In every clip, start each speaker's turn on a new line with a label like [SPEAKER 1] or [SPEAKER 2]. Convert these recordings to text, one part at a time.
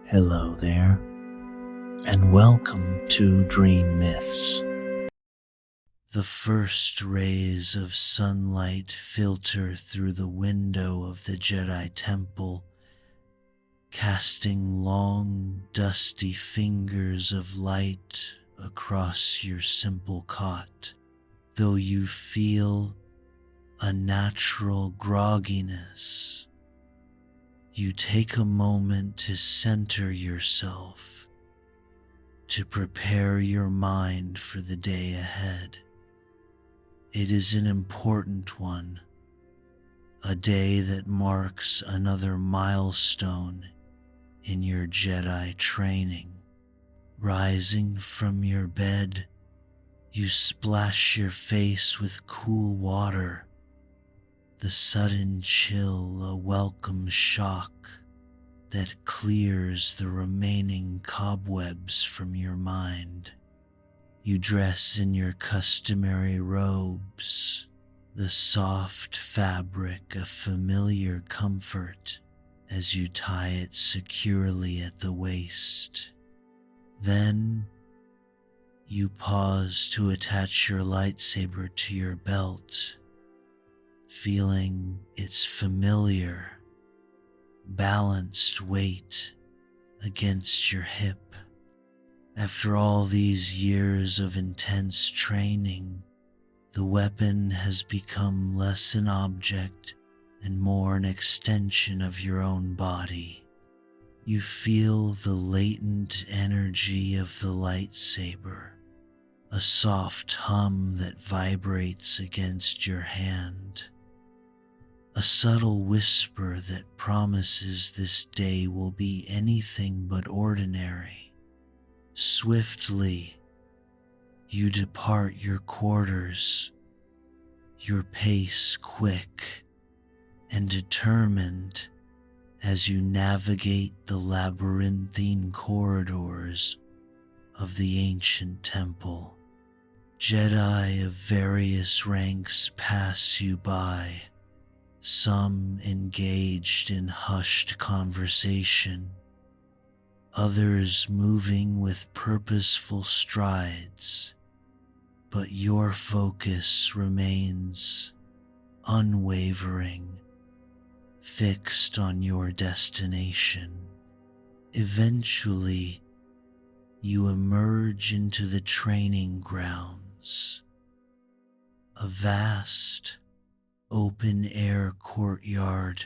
[SPEAKER 1] Hello there, and welcome to Dream Myths. The first rays of sunlight filter through the window of the Jedi Temple, casting long, dusty fingers of light across your simple cot. Though you feel a natural grogginess, you take a moment to center yourself, to prepare your mind for the day ahead. It is an important one, a day that marks another milestone in your Jedi training. Rising from your bed, you splash your face with cool water. The sudden chill, a welcome shock that clears the remaining cobwebs from your mind. You dress in your customary robes, the soft fabric of familiar comfort as you tie it securely at the waist. Then, you pause to attach your lightsaber to your belt, feeling its familiar, balanced weight against your hip. After all these years of intense training, the weapon has become less an object and more an extension of your own body. You feel the latent energy of the lightsaber, a soft hum that vibrates against your hand, a subtle whisper that promises this day will be anything but ordinary. Swiftly, you depart your quarters, your pace quick and determined as you navigate the labyrinthine corridors of the ancient temple. Jedi of various ranks pass you by, some engaged in hushed conversation, others moving with purposeful strides, but your focus remains unwavering, fixed on your destination. Eventually, you emerge into the training grounds, a vast, open-air courtyard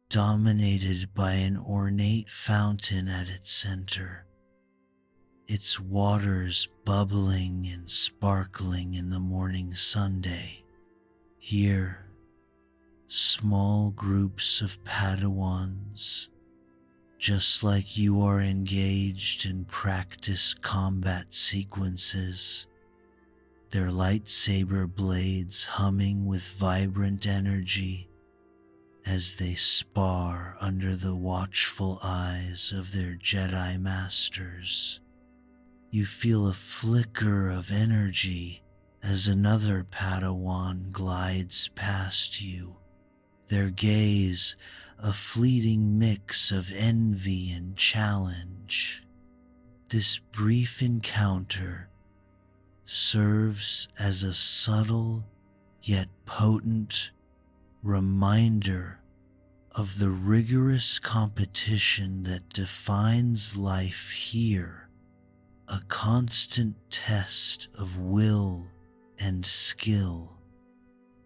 [SPEAKER 1] dominated by an ornate fountain at its center, its waters bubbling and sparkling in the morning sunday. Here, small groups of Padawans, just like you, are engaged in practice combat sequences, their lightsaber blades humming with vibrant energy as they spar under the watchful eyes of their Jedi masters. You feel a flicker of energy as another Padawan glides past you, their gaze a fleeting mix of envy and challenge. This brief encounter serves as a subtle yet potent reminder of the rigorous competition that defines life here, a constant test of will and skill,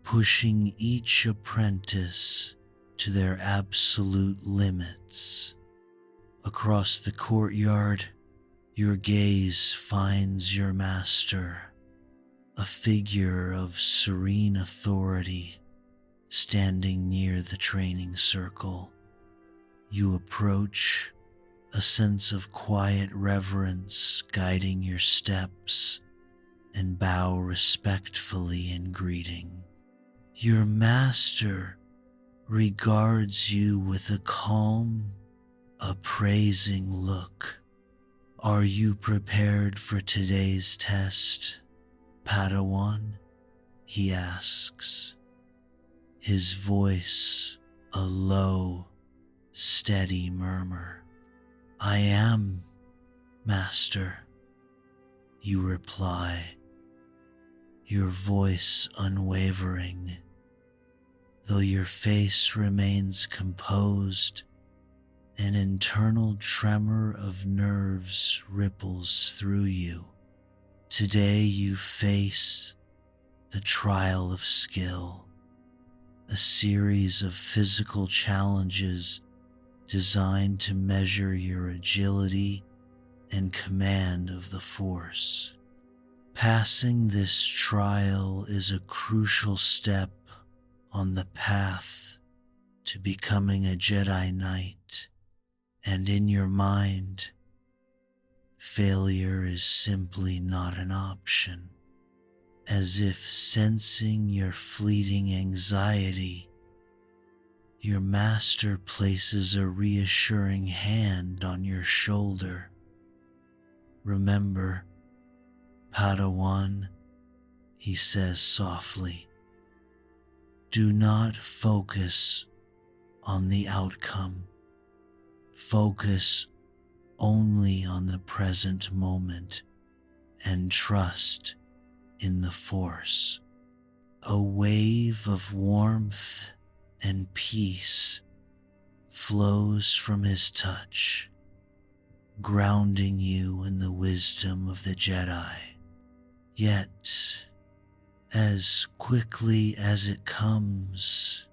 [SPEAKER 1] pushing each apprentice to their absolute limits. Across the courtyard, your gaze finds your master, a figure of serene authority, standing near the training circle. You approach, a sense of quiet reverence guiding your steps, and bow respectfully in greeting. Your master regards you with a calm, appraising look. Are you prepared for today's test, Padawan? He asks, his voice a low, steady murmur. "I am, Master," you reply, your voice unwavering. Though your face remains composed, an internal tremor of nerves ripples through you. Today you face the trial of skill, a series of physical challenges designed to measure your agility and command of the Force. Passing this trial is a crucial step on the path to becoming a Jedi Knight, and in your mind, failure is simply not an option. As if sensing your fleeting anxiety, your master places a reassuring hand on your shoulder. "Remember, Padawan," he says softly, "do not focus on the outcome. Focus only on the present moment and trust in the Force." A wave of warmth and peace flows from his touch, grounding you in the wisdom of the Jedi. Yet, as quickly as it comes,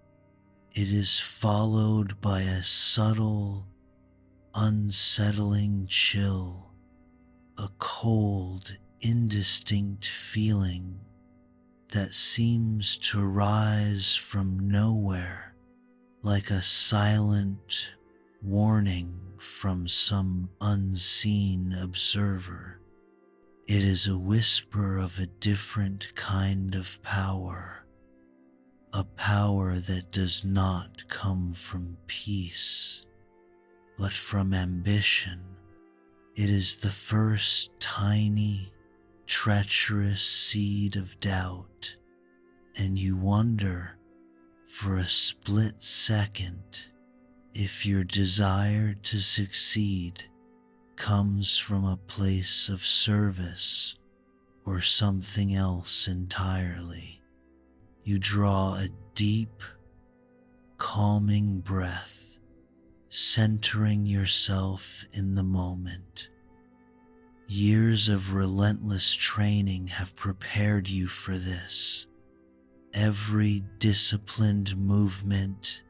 [SPEAKER 1] it is followed by a subtle, unsettling chill, a cold, indistinct feeling that seems to rise from nowhere, like a silent warning from some unseen observer. It is a whisper of a different kind of power, a power that does not come from peace, but from ambition. It is the first tiny, treacherous seed of doubt, and you wonder for a split second if your desire to succeed comes from a place of service or something else entirely. You draw a deep, calming breath, centering yourself in the moment. Years of relentless training have prepared you for this. Every disciplined movement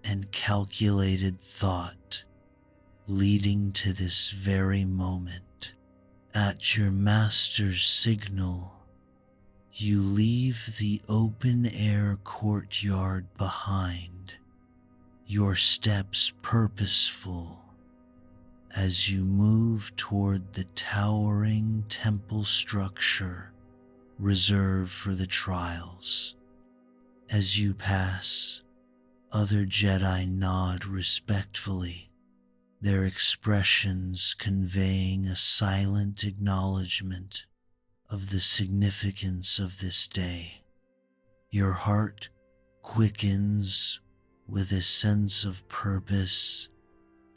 [SPEAKER 1] and calculated thought leading to this very moment. At your master's signal, you leave the open-air courtyard behind, your steps purposeful as you move toward the towering temple structure reserved for the trials. As you pass, other Jedi nod respectfully, their expressions conveying a silent acknowledgement of the significance of this day. Your heart quickens with a sense of purpose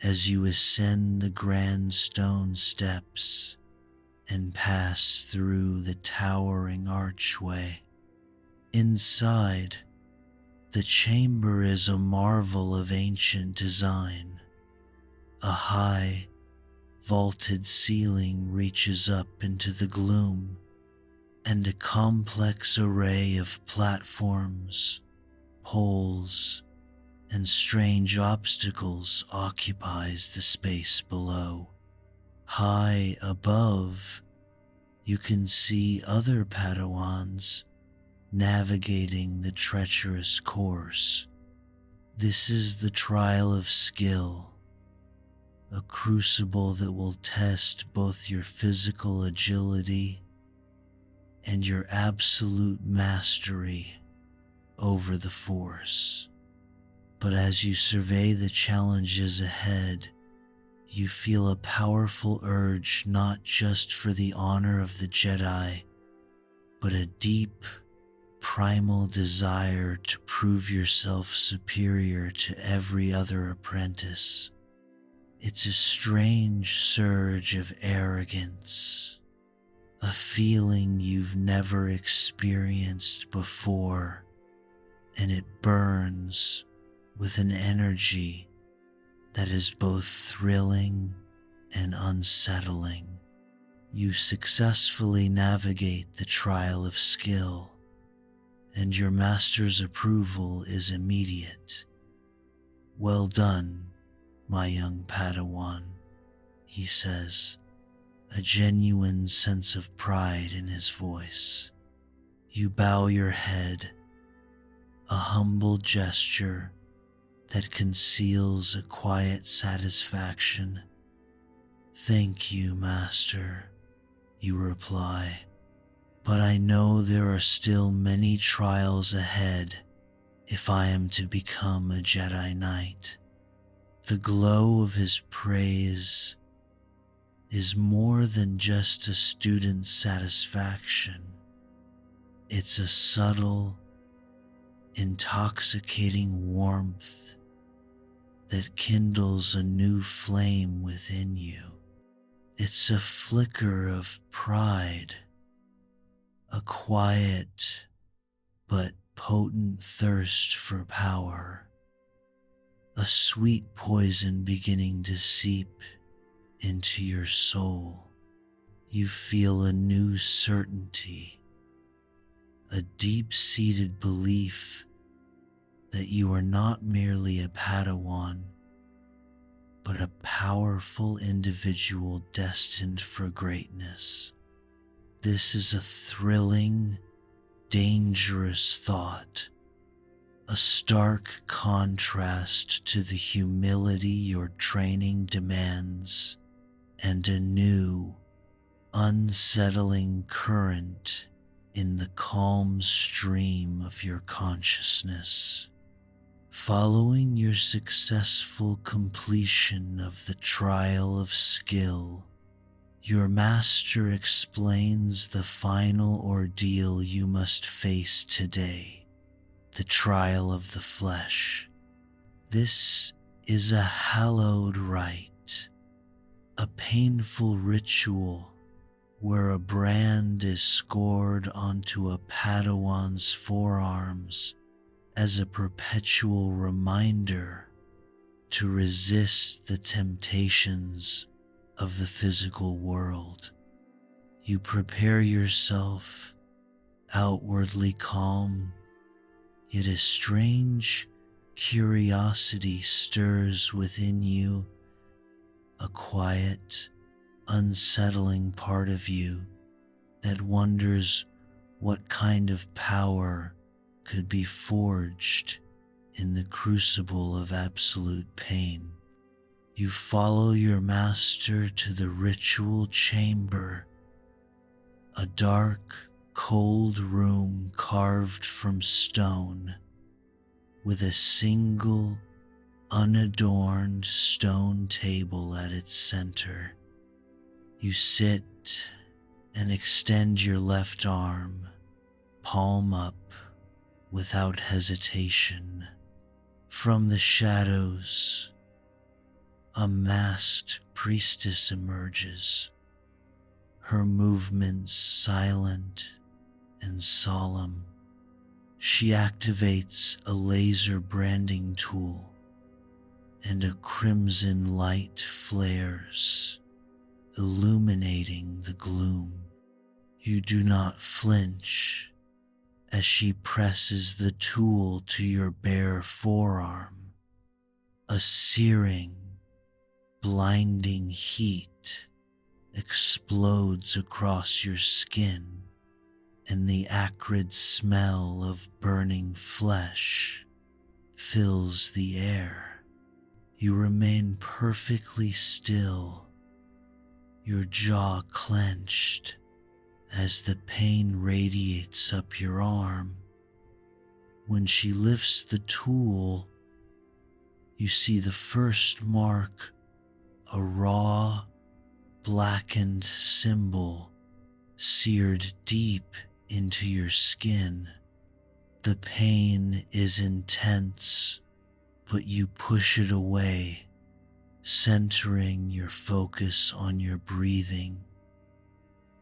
[SPEAKER 1] as you ascend the grand stone steps and pass through the towering archway. Inside, the chamber is a marvel of ancient design. A high, vaulted ceiling reaches up into the gloom, and a complex array of platforms, poles, and strange obstacles occupies the space below. High above, you can see other Padawans navigating the treacherous course. This is the trial of skill, a crucible that will test both your physical agility and your absolute mastery over the Force. But as you survey the challenges ahead, you feel a powerful urge not just for the honor of the Jedi, but a deep, primal desire to prove yourself superior to every other apprentice. It's a strange surge of arrogance, a feeling you've never experienced before, and it burns with an energy that is both thrilling and unsettling. You successfully navigate the trial of skill, and your master's approval is immediate. "Well done, my young Padawan," he says, a genuine sense of pride in his voice. You bow your head, a humble gesture that conceals a quiet satisfaction. "Thank you, Master," you reply, "but I know there are still many trials ahead if I am to become a Jedi Knight." The glow of his praise is more than just a student's satisfaction. It's a subtle, intoxicating warmth that kindles a new flame within you. It's a flicker of pride, a quiet but potent thirst for power, a sweet poison beginning to seep into your soul. You feel a new certainty, a deep-seated belief that you are not merely a Padawan, but a powerful individual destined for greatness. This is a thrilling, dangerous thought, a stark contrast to the humility your training demands, and a new, unsettling current in the calm stream of your consciousness. Following your successful completion of the trial of skill, your master explains the final ordeal you must face today, the trial of the flesh. This is a hallowed rite, a painful ritual where a brand is scored onto a Padawan's forearms as a perpetual reminder to resist the temptations of the physical world. You prepare yourself, outwardly calm, yet a strange curiosity stirs within you, a quiet, unsettling part of you that wonders what kind of power could be forged in the crucible of absolute pain. You follow your master to the ritual chamber, a dark, cold room carved from stone, with a single, unadorned stone table at its center. You sit and extend your left arm, palm up, without hesitation. From the shadows, a masked priestess emerges, her movements silent and solemn. She activates a laser branding tool, and a crimson light flares, illuminating the gloom. You do not flinch as she presses the tool to your bare forearm. A searing, blinding heat explodes across your skin, and the acrid smell of burning flesh fills the air. You remain perfectly still, your jaw clenched as the pain radiates up your arm. When she lifts the tool, you see the first mark, a raw, blackened symbol seared deep into your skin. The pain is intense, but you push it away, Centering your focus on your breathing,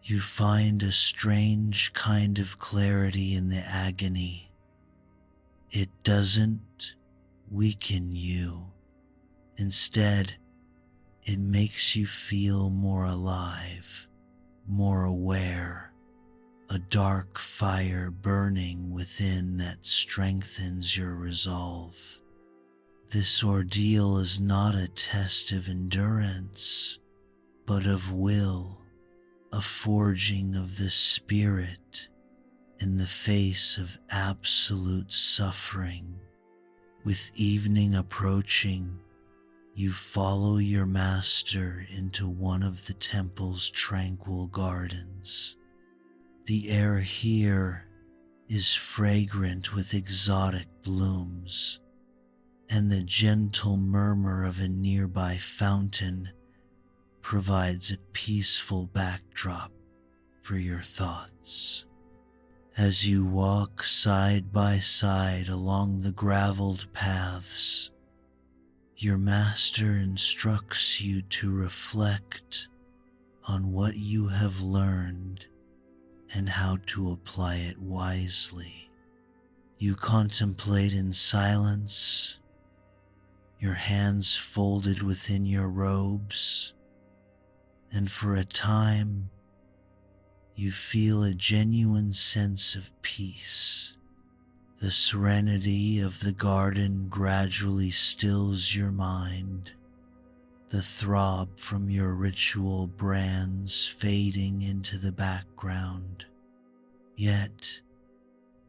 [SPEAKER 1] you find a strange kind of clarity in the agony. It doesn't weaken you. Instead, it makes you feel more alive, more aware, a dark fire burning within that strengthens your resolve. This ordeal is not a test of endurance, but of will, a forging of the spirit in the face of absolute suffering. With evening approaching, you follow your master into one of the temple's tranquil gardens. The air here is fragrant with exotic blooms, and the gentle murmur of a nearby fountain provides a peaceful backdrop for your thoughts. As you walk side by side along the graveled paths, your master instructs you to reflect on what you have learned and how to apply it wisely. You contemplate in silence, your hands folded within your robes, and for a time, you feel a genuine sense of peace. The serenity of the garden gradually stills your mind, the throb from your ritual brands fading into the background. Yet,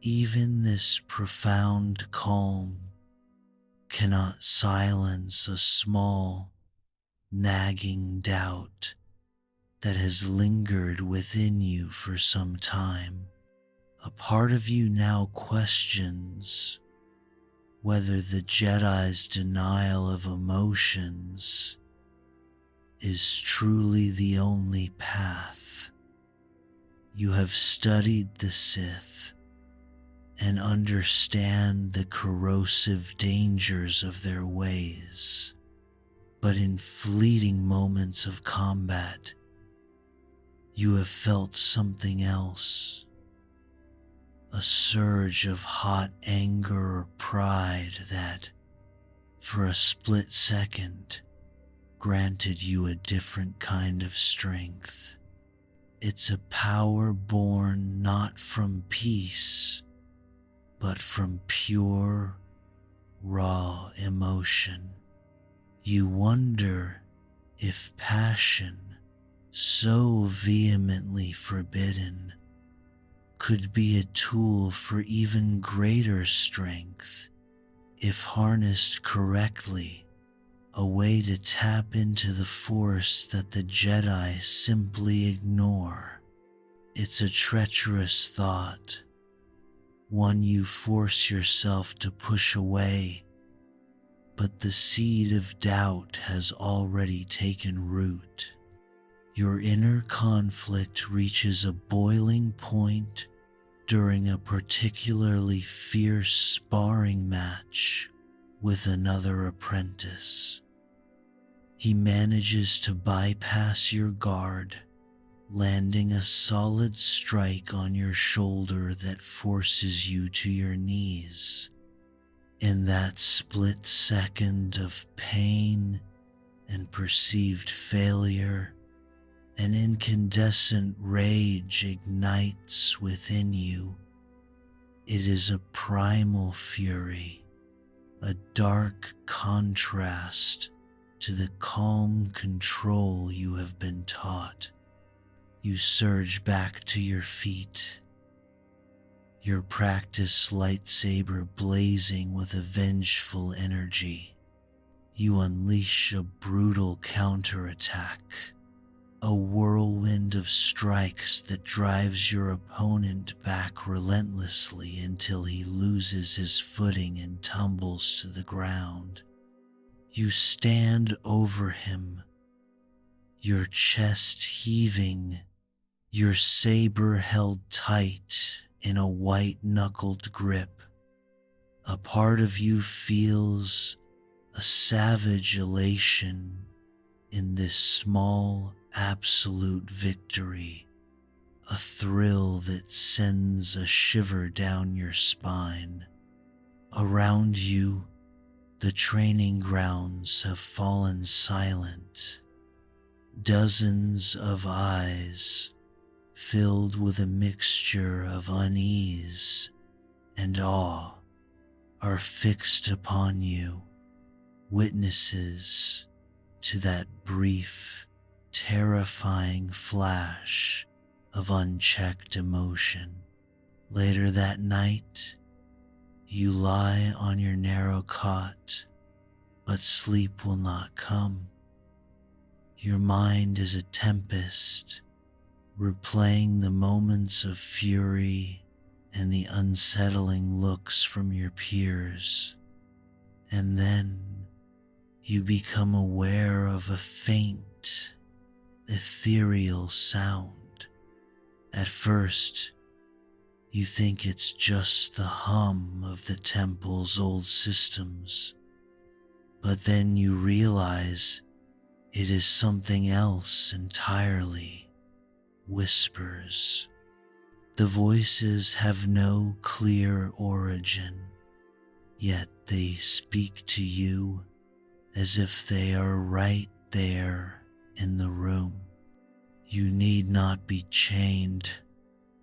[SPEAKER 1] even this profound calm cannot silence a small, nagging doubt that has lingered within you for some time. A part of you now questions whether the Jedi's denial of emotions is truly the only path. You have studied the Sith and understand the corrosive dangers of their ways, but in fleeting moments of combat, you have felt something else, a surge of hot anger or pride that, for a split second, granted you a different kind of strength. It's a power born not from peace, but from pure, raw emotion. You wonder if passion, so vehemently forbidden, could be a tool for even greater strength if harnessed correctly, a way to tap into the force that the Jedi simply ignore. It's a treacherous thought, one you force yourself to push away, but the seed of doubt has already taken root. Your inner conflict reaches a boiling point during a particularly fierce sparring match with another apprentice. He manages to bypass your guard, landing a solid strike on your shoulder that forces you to your knees. In that split second of pain and perceived failure, an incandescent rage ignites within you. It is a primal fury, a dark contrast to the calm control you have been taught. You surge back to your feet, your practiced lightsaber blazing with a vengeful energy. You unleash a brutal counterattack, a whirlwind of strikes that drives your opponent back relentlessly until he loses his footing and tumbles to the ground. You stand over him, your chest heaving, your saber held tight in a white-knuckled grip. A part of you feels a savage elation in this small, absolute victory, a thrill that sends a shiver down your spine. Around you, the training grounds have fallen silent. Dozens of eyes, filled with a mixture of unease and awe, are fixed upon you, witnesses to that brief, terrifying flash of unchecked emotion. Later that night, you lie on your narrow cot, but sleep will not come. Your mind is a tempest, replaying the moments of fury and the unsettling looks from your peers. And then you become aware of a faint, ethereal sound. At first, you think it's just the hum of the temple's old systems, but then you realize it is something else entirely. Whispers. The voices have no clear origin, yet they speak to you as if they are right there in the room. You need not be chained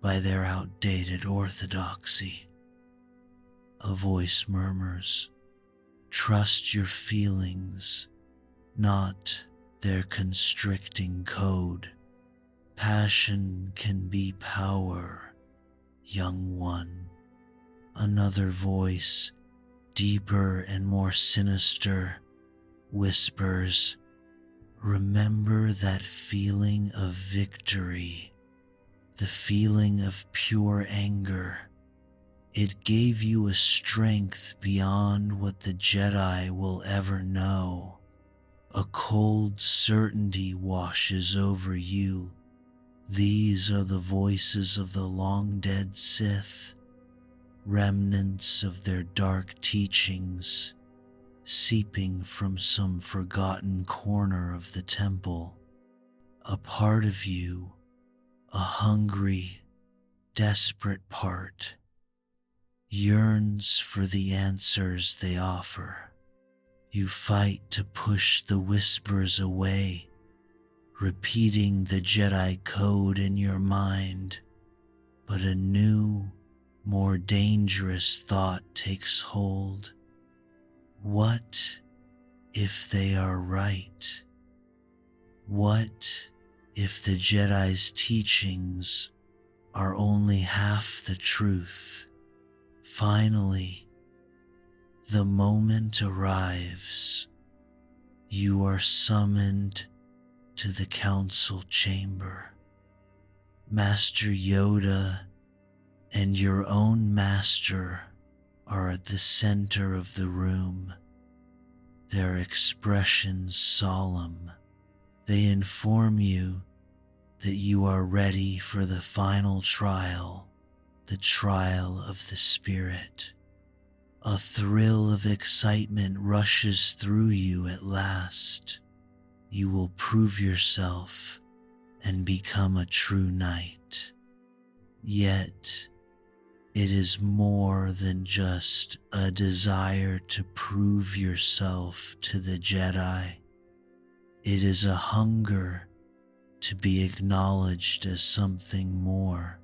[SPEAKER 1] by their outdated orthodoxy. A voice murmurs, trust your feelings, not their constricting code. Passion can be power, young one. Another voice, deeper and more sinister, whispers, remember that feeling of victory, the feeling of pure anger. It gave you a strength beyond what the Jedi will ever know. A cold certainty washes over you. These are the voices of the long-dead Sith, remnants of their dark teachings, seeping from some forgotten corner of the temple. A part of you, a hungry, desperate part, yearns for the answers they offer. You fight to push the whispers away, repeating the Jedi code in your mind, but a new, more dangerous thought takes hold. What if they are right? What if the Jedi's teachings are only half the truth? Finally, the moment arrives. You are summoned to the council chamber. Master Yoda and your own master are at the center of the room, their expressions solemn. They inform you that you are ready for the final trial, the trial of the spirit. A thrill of excitement rushes through you at last. You will prove yourself and become a true knight. Yet, it is more than just a desire to prove yourself to the Jedi. It is a hunger to be acknowledged as something more,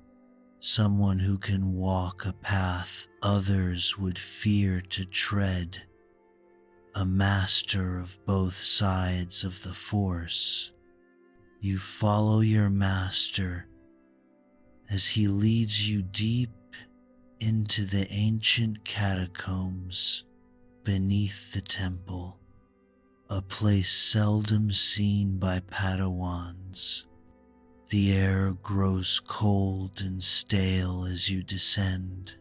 [SPEAKER 1] someone who can walk a path others would fear to tread, a master of both sides of the Force. You follow your master as he leads you deep into the ancient catacombs beneath the temple, a place seldom seen by Padawans. The air grows cold and stale as you descend,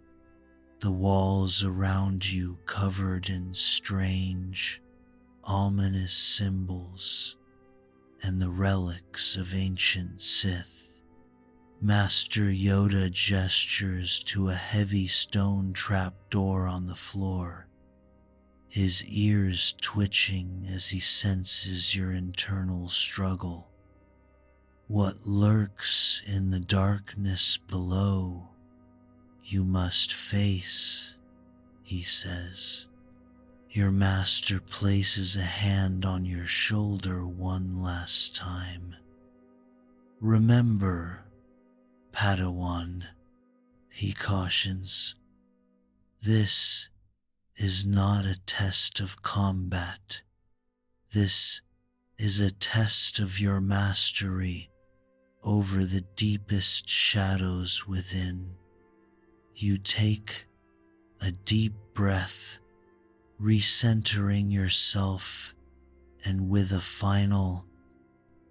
[SPEAKER 1] the walls around you covered in strange, ominous symbols and the relics of ancient Sith. Master Yoda gestures to a heavy stone trapdoor on the floor. his ears twitching as he senses your internal struggle. What lurks in the darkness below, you must face, he says. Your master places a hand on your shoulder one last time. Remember, Padawan, he cautions, this is not a test of combat. This is a test of your mastery over the deepest shadows within. You take a deep breath, recentering yourself, and with a final,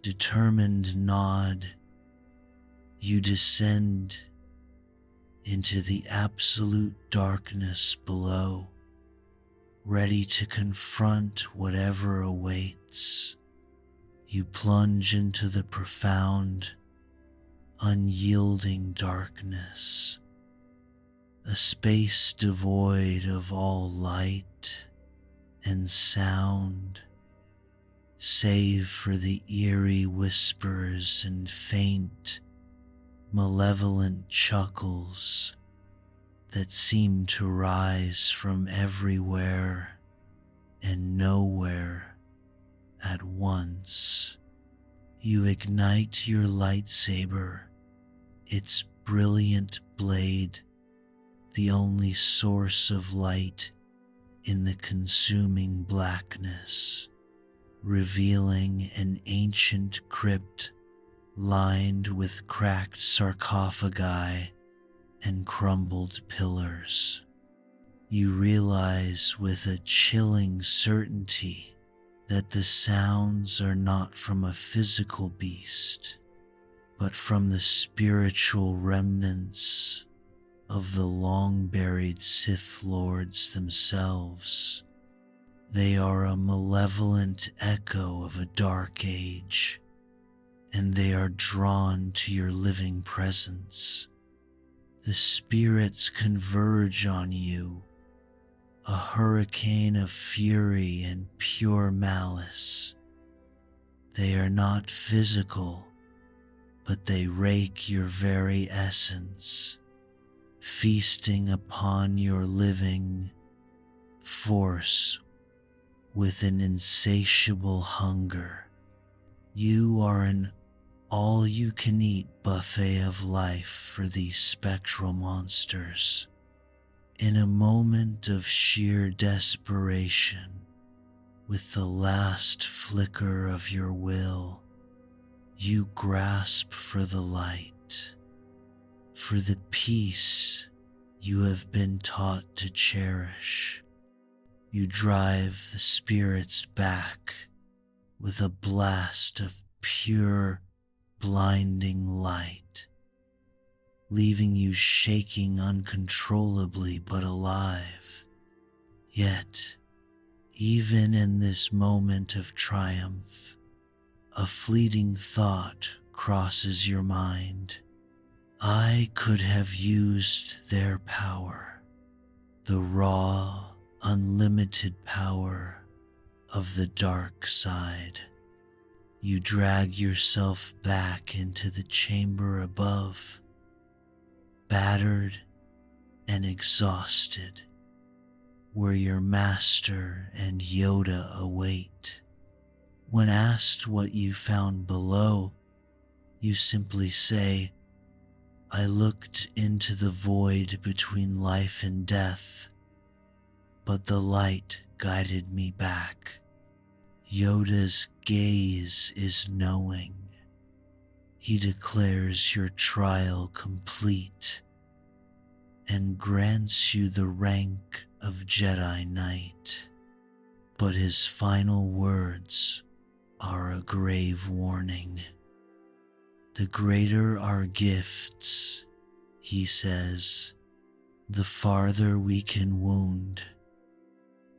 [SPEAKER 1] determined nod, you descend into the absolute darkness below, ready to confront whatever awaits. You plunge into the profound, unyielding darkness, a space devoid of all light and sound, save for the eerie whispers and faint, malevolent chuckles that seem to rise from everywhere and nowhere at once. You ignite your lightsaber, its brilliant blade, the only source of light in the consuming blackness, revealing an ancient crypt lined with cracked sarcophagi and crumbled pillars. You realize with a chilling certainty that the sounds are not from a physical beast, but from the spiritual remnants of the long-buried Sith Lords themselves. They are a malevolent echo of a dark age, and they are drawn to your living presence. The spirits converge on you, a hurricane of fury and pure malice. They are not physical, but they rake your very essence, feasting upon your living force with an insatiable hunger. You are an all-you-can-eat buffet of life for these spectral monsters. In a moment of sheer desperation, with the last flicker of your will, you grasp for the light, for the peace you have been taught to cherish. You drive the spirits back with a blast of pure, blinding light, leaving you shaking uncontrollably but alive. Yet, even in this moment of triumph, a fleeting thought crosses your mind. I could have used their power, the raw, unlimited power of the dark side. You drag yourself back into the chamber above, battered and exhausted, where your master and Yoda await. When asked what you found below, you simply say, I looked into the void between life and death, but the light guided me back. Yoda's gaze is knowing. He declares your trial complete and grants you the rank of Jedi Knight. But his final words are a grave warning. The greater our gifts, he says, the farther we can wound.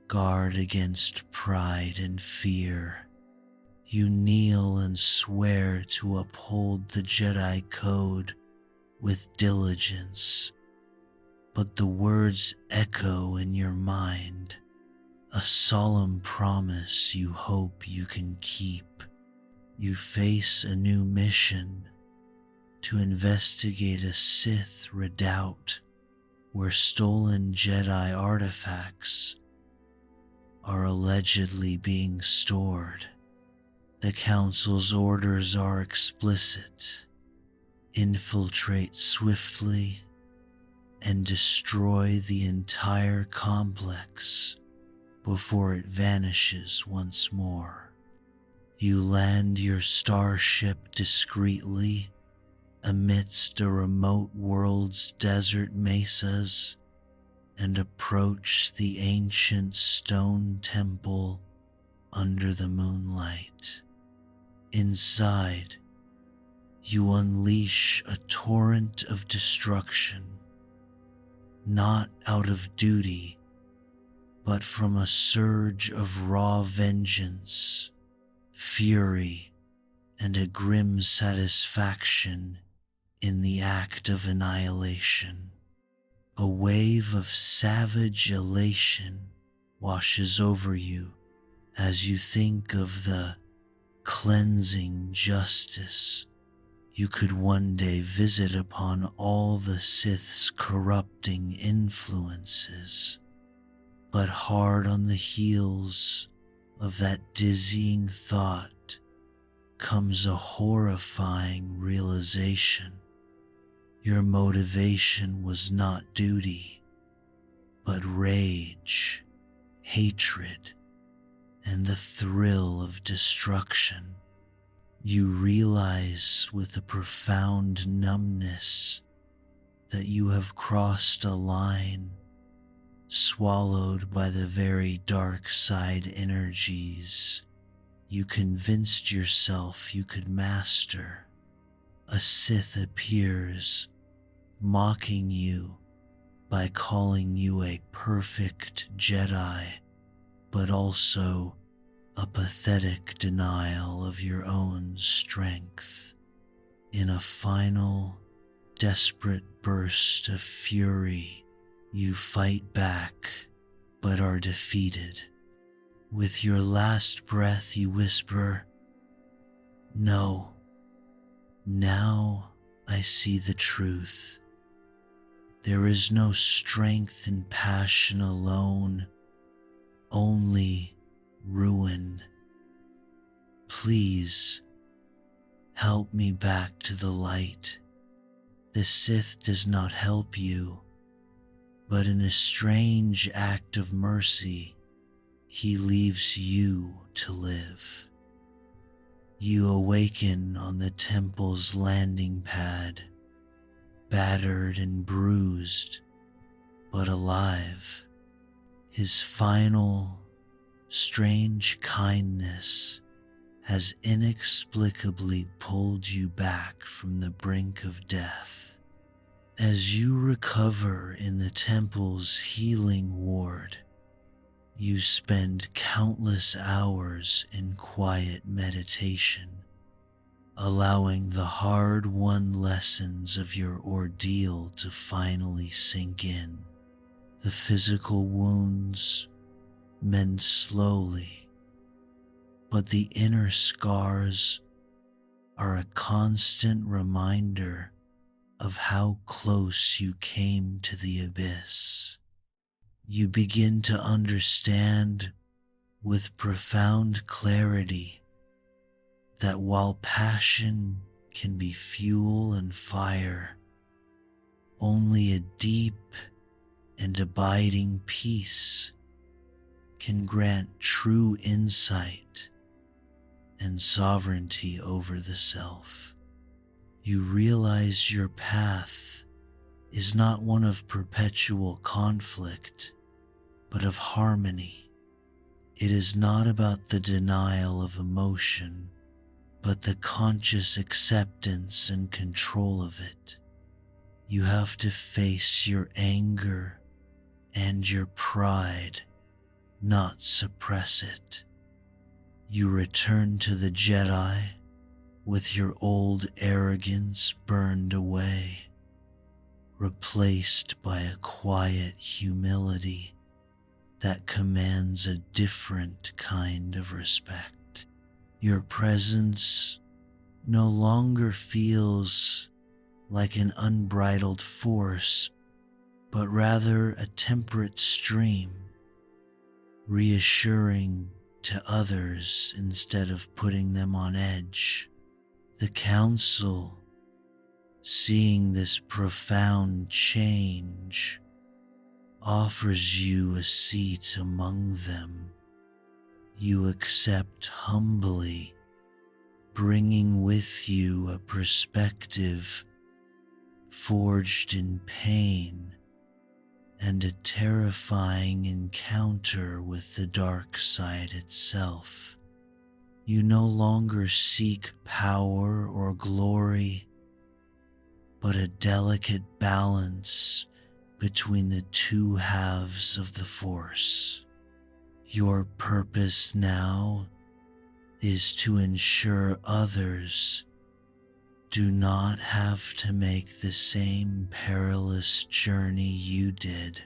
[SPEAKER 1] Guard against pride and fear. You kneel and swear to uphold the Jedi Code with diligence, but the words echo in your mind, a solemn promise you hope you can keep. You face a new mission to investigate a Sith redoubt where stolen Jedi artifacts are allegedly being stored. The Council's orders are explicit. Infiltrate swiftly and destroy the entire complex before it vanishes once more. You land your starship discreetly amidst a remote world's desert mesas and approach the ancient stone temple under the moonlight. Inside, you unleash a torrent of destruction, not out of duty, but from a surge of raw vengeance, fury, and a grim satisfaction in the act of annihilation. A wave of savage elation washes over you as you think of the cleansing justice you could one day visit upon all the Sith's corrupting influences. But hard on the heels of that dizzying thought comes a horrifying realization. Your motivation was not duty, but rage, hatred, and the thrill of destruction. You realize with a profound numbness that you have crossed a line swallowed by the very dark side energies you convinced yourself you could master. A Sith appears, mocking you by calling you a perfect Jedi, but also a pathetic denial of your own strength. In a final, desperate burst of fury, you fight back, but are defeated. With your last breath, you whisper, "No, now I see the truth. There is no strength in passion alone, only ruin. Please, help me back to the light." The Sith does not help you, but in a strange act of mercy, he leaves you to live. You awaken on the temple's landing pad, battered and bruised, but alive. His final, strange kindness has inexplicably pulled you back from the brink of death. As you recover in the temple's healing ward, you spend countless hours in quiet meditation, allowing the hard-won lessons of your ordeal to finally sink in. The physical wounds mend slowly, but the inner scars are a constant reminder of how close you came to the abyss. You begin to understand with profound clarity that while passion can be fuel and fire, only a deep and abiding peace can grant true insight and sovereignty over the self. You realize your path is not one of perpetual conflict, but of harmony. It is not about the denial of emotion, but the conscious acceptance and control of it. You have to face your anger and your pride, not suppress it. You return to the Jedi with your old arrogance burned away, replaced by a quiet humility that commands a different kind of respect. Your presence no longer feels like an unbridled force, but rather a temperate stream, reassuring to others instead of putting them on edge. The council, seeing this profound change, offers you a seat among them. You accept humbly, bringing with you a perspective forged in pain and a terrifying encounter with the dark side itself. You no longer seek power or glory, but a delicate balance between the two halves of the force. Your purpose now is to ensure others do not have to make the same perilous journey you did,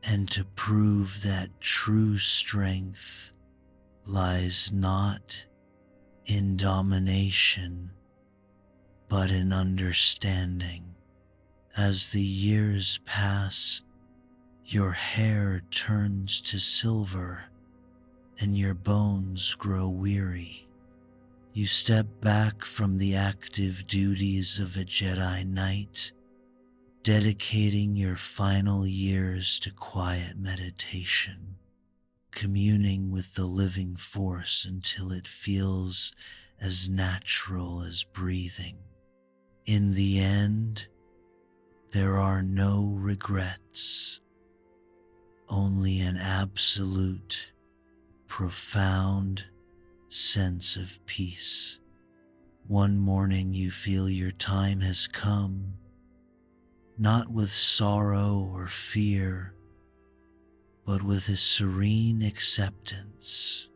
[SPEAKER 1] and to prove that true strength lies not in domination, but in understanding. As the years pass, your hair turns to silver and your bones grow weary. You step back from the active duties of a Jedi Knight, dedicating your final years to quiet meditation, communing with the living force until it feels as natural as breathing. In the end, there are no regrets, only an absolute, profound sense of peace. One morning you feel your time has come, not with sorrow or fear, but with a serene acceptance.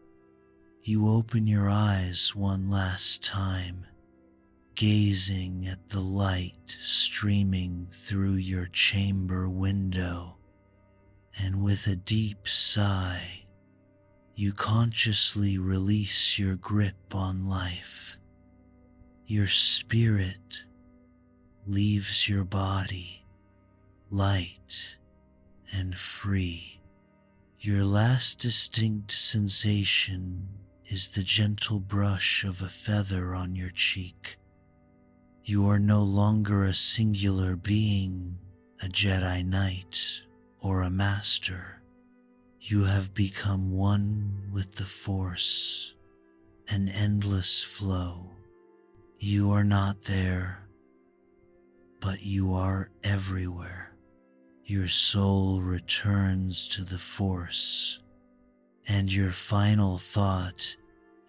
[SPEAKER 1] You open your eyes one last time, gazing at the light streaming through your chamber window, and with a deep sigh, you consciously release your grip on life. Your spirit leaves your body, light and free. Your last distinct sensation is the gentle brush of a feather on your cheek. You are no longer a singular being, a Jedi Knight or a master. You have become one with the Force, an endless flow. You are not there, but you are everywhere. Your soul returns to the Force, and your final thought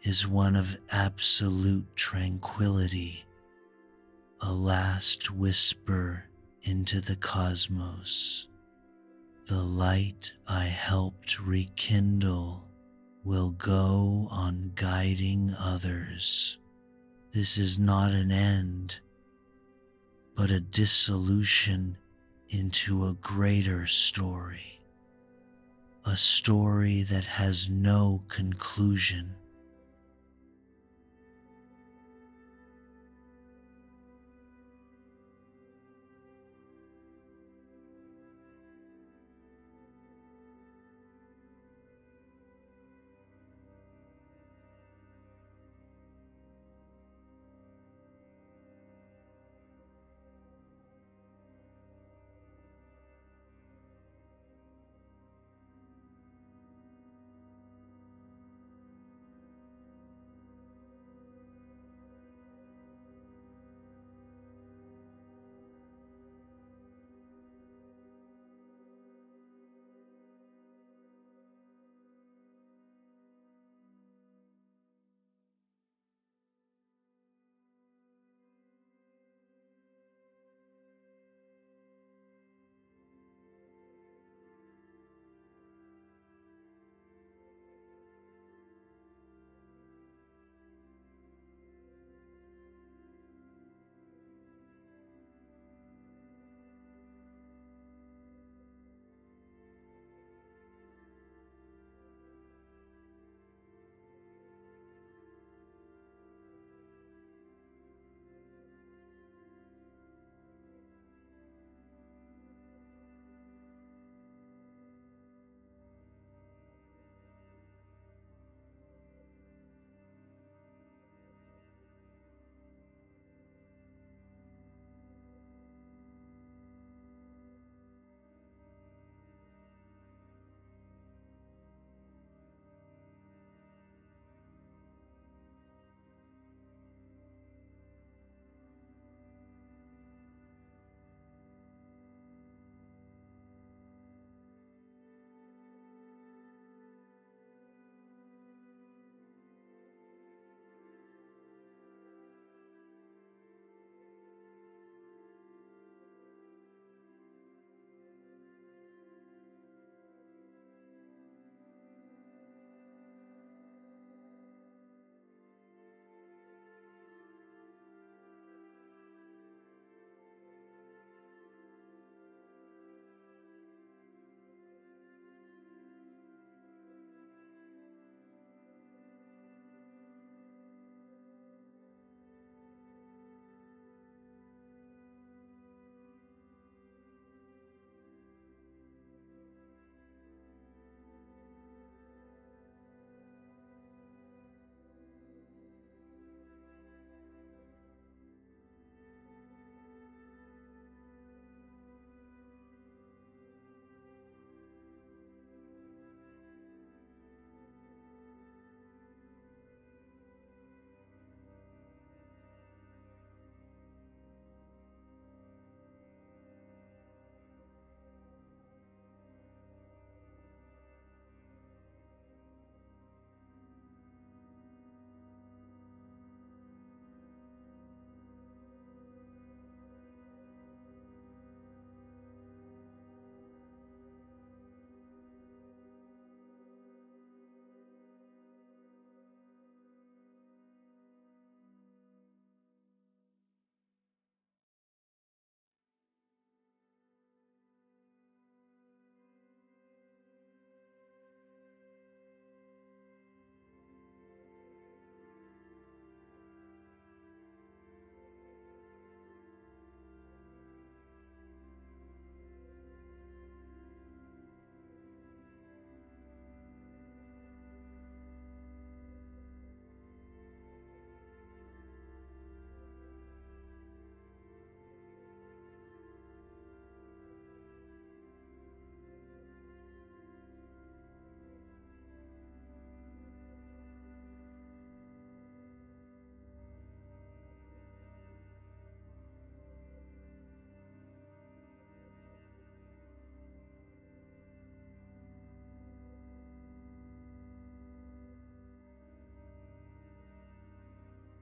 [SPEAKER 1] is one of absolute tranquility, a last whisper into the cosmos. The light I helped rekindle will go on guiding others. This is not an end, but a dissolution into a greater story. A story that has no conclusion,